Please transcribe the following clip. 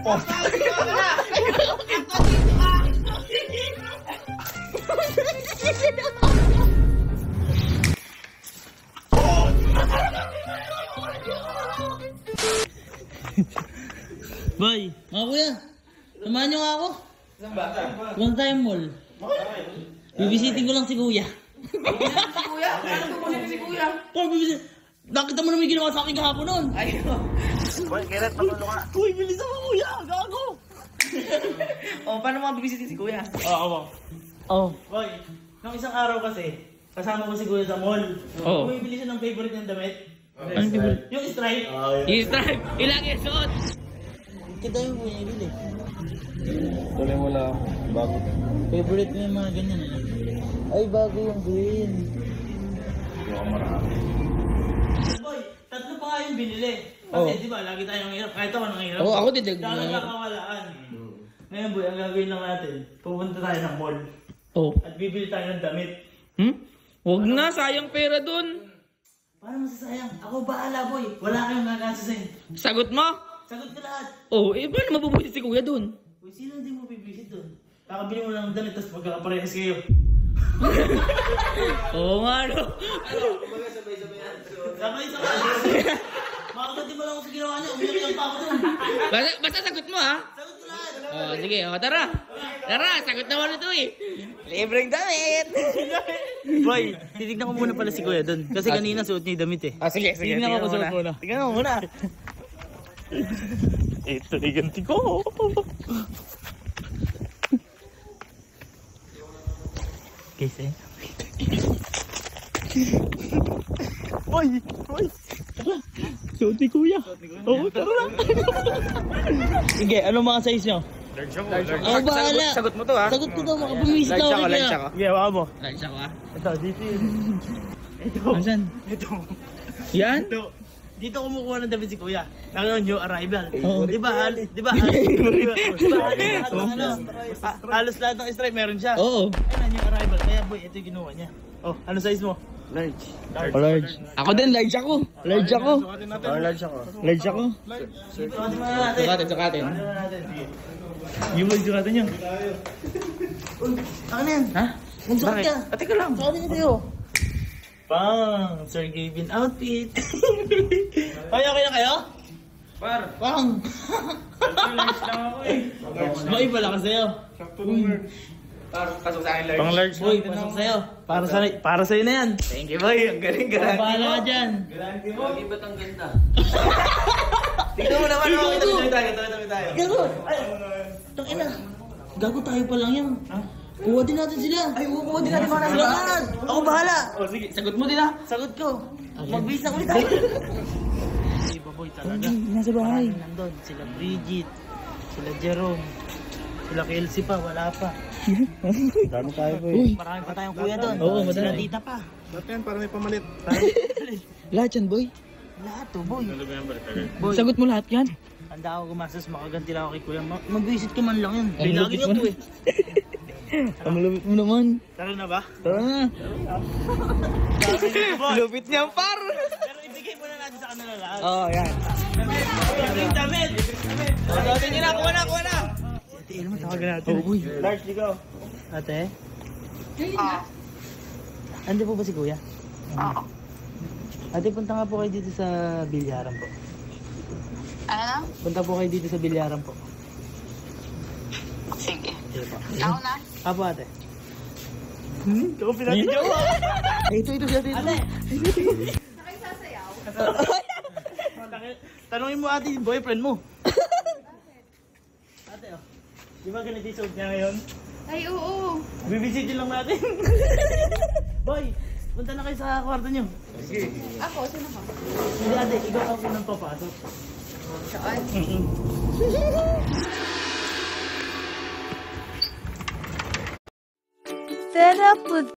Oh. Boy, mga kuya, samahan nyo nga ako. Saan ba? Huwag tayong mall. Bibisitin ko lang si kuya. Si kuya? Ano pupunin si kuya? Paul, bibisit. Nakita mo naman yung ginawa sa akin kahapon nun. Ayun. Boy, Keret, patulong ka. Uy, bilis ako kuya, gago. O, paano mga bibisitin si kuya? Oo. Oh. Boy, nung isang araw kasi, kasama ko si Kuya sa mall. Oo. Bumibili siya ng favorite niyang damit. Anong favorite? Yung stripe. Yung stripe, ilang yung suot? Kita yung kuya ibili. Tuloy mo lang. Bago. Favorite mo yung mga ganyan eh. Ay, bago yung green. Boy, tatlo pa nga yung binili. Kasi di ba, lagi tayong hirap. Kahit ako nang hirap. Oo, ako didig. Dahil nakawalaan. Ngayon boy, ang gagawin lang natin, pupunta tayo ng mall. Oh. At bibili tayo ng damit. Huwag na, sayang pera dun. Paano masasayang? Ako bahala boy. Wala kayong gagastusin. Sagot mo? Sagot ko lahat. Oh, eh paano mabubusit si kuya dun? Uy, sino hindi mo bibisit doon? Kakabili mo lang ng damit, tapos magkakaparehas kayo. Oo nga no. Sabay-sabay. Makakagati mo lang ako sa ginawa niya. Umiyak pa ako doon. Basta sagot mo ha. Sagot ko lahat. Oh, sige, oh, tara. Tara, sagot naman ito eh. Libreng damit. Boy, titignan ko muna pala si Kuya doon. Kasi kanina suot niya yung damit eh. Ah, sige, sige. Tignan ko suot muna. Tignan mo muna. Ito, iganti ko. Kasi. Boy! Boy! Suot ni kuya. Oo, tara. Sige, ano mga size nyo? Ako bahala. Sagot mo to ha. Sagot ko daw, makabumisit daw ako kaya. Sige, baka mo. Large ako ah. Ito, dito Ito. Asan? Ito. Yan? Ito. Dito kumukuha ng damit si Kuya. Ang new arrival. Oo. Di ba? Halos lahat ng stripe meron siya. Oo. Ayun, new arrival. Kaya boy, ito yung ginawa niya. Oh, ano size mo? Large. Large. Ako din, large ako. Large ako. Large ako. Large ako. Sukatin mo na natin. Sukatin, sukatin. Sukatin mo na natin. Sige. Yung boy, sukatin nyo. Uy, akin na yan. Ha? Magsukat ka. Ate ka lang. Sukatin ka tayo. Pang, Sir Gavin outfit. Ay, okay na kayo? Pang. Large lang ako eh. May pala ka sa'yo. Pasok sa akin large. Pang large. Boy, pasok sa'yo. Para sa'yo na yan. Thank you boy. Ang galing galing. Bahala ka dyan. Ba't ang ganda? Tingnan mo naman ako. Tabi tayo. Gago! Ay! Tangina! Gago tayo pa lang yan. Kuha din natin sila. Ay, kuha din natin mga lahat. Ako bahala. Oh, sige, sagot mo din ha. Sagot ko. Mag-base na ulit tayo. Iba boy talaga. Nasa bahay. Maraming nandun. Sila Bridget. Sila Jerome. Sila Kelsey pa. Wala pa. Dami tayo po Uy, Marami pa tayong kuya doon. Oo, Sila madami. tita pa. Lahat yan para may pamalit. lahat yan boy. Lahat to boy. Boy, Sagot mo lahat yan. handa ako gumastos. Makaganti lang ako kay kuya. Mag-visit ka man lang yun. Ang Lagi lupit niya mo to na. eh. Ang lupit mo naman. Tara na ba? Tara na. Lupit niya par. Pero ibigay muna natin sa kanila lahat. Oh, yan. Yung damit! Sagutin niyo na, kuha na, kuha na. Ate Elmo, tawagan natin. Oh, boy. Large, ligaw. Ate? Andi po ba si kuya? Oo. Ate, punta nga po kayo dito sa bilyaran po. Ano? Punta po kayo dito sa bilyaran po. Sige. Sige po. Ako na. Apo ate. Ikaw pinatigawa. Ito siya dito. Ate! Nakaisasayaw? Tanungin mo ate yung boyfriend mo. Ate oh. Di ba ganito yung suot niya ngayon? Ay, oo. Bibisitin lang natin. Boy, punta na kayo sa kwarto niyo. Ako, sino ka? Hindi ate, ikaw ang unang papasok. Saan? Fed up with